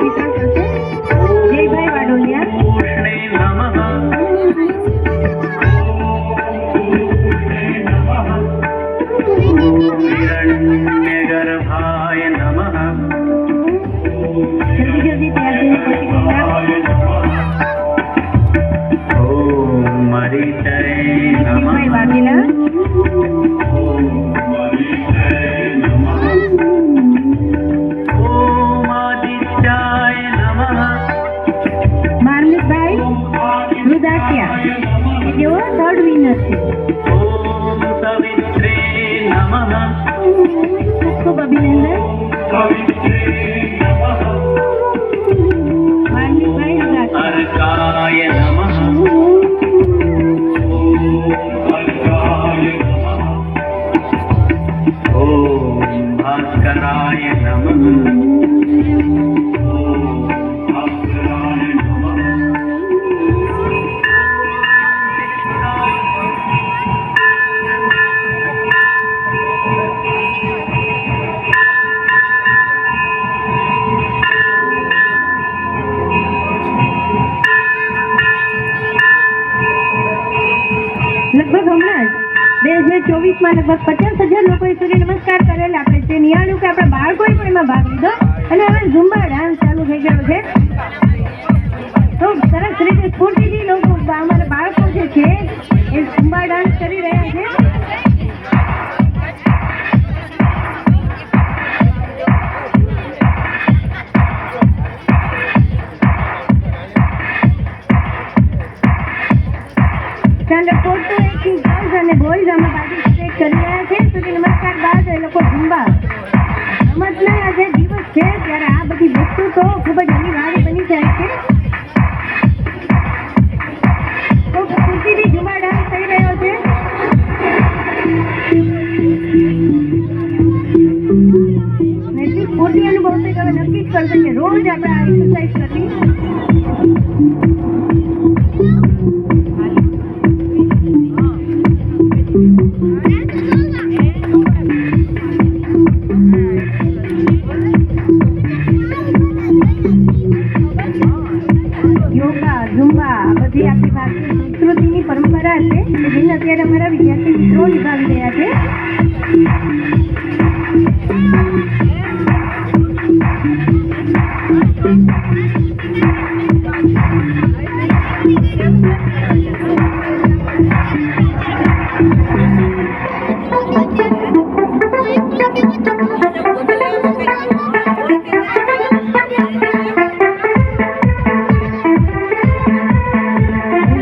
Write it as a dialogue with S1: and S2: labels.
S1: વિતરણ કરશે જયભાઈ વાડોલિયા.
S2: हिरण्यगर्भाय नमः।
S1: जल्दी जल्दी तैयार
S2: ओम मरीचय नमः।
S1: जयभाई वाघेला.
S2: ओम आदित्याय नमः।
S1: માર્મિકભાઈ રુદાસિયા જેઓ થર્ડ વિનર છે.
S2: ओम सवित्रे नमः।
S1: ખૂબ ખૂબ અભિનંદન. માર્મિકભાઈ રુદાસિયા.
S2: अर्काय नमः। ओम भास्कराय नमः।
S1: લગભગ હમણાં જ 2024માં લગભગ 50,000 લોકોએ સૂર્ય નમસ્કાર કરેલા. આપણે તે નિહાળ્યું કે આપણા બાળકોએ પણ એમાં ભાગ લીધો અને હવે ઝુંબા ડાન્સ ચાલુ થઈ ગયો છે. તો સરસ રીતે સ્ફૂર્તિથી લોકો અમારા બાળકો જે છે એ ઝુંબા ડાન્સ કરી રહ્યા છે. સ્ટાન્ડર્ડ 4 to 8 ગર્લ્સ અને બોયઝ આમાં પાર્ટિસિપેટ કરી રહ્યા છે. સૂર્ય નમસ્કાર બાદ એ લોકો ઝુંબા રમતના આજે દિવસ છે ત્યારે આ બધી વસ્તુ તો ખૂબ જ અનિવાર્ય બની જાય છે. તો ખુશીથી ઝુંબા ડાન્સ થઈ રહ્યો છે. અને એટલી સ્ફૂર્તિ અનુભવશે કે હવે નક્કી જ કરશે કે રોજ આપણે આ એક્સરસાઇઝ કરવી. યોગા ઝુંબા બધી આપણી ભારતીય સંસ્કૃતિની પરંપરા છે જેને અત્યારે અમારા વિદ્યાર્થી મિત્રો નિભાવી રહ્યા છે.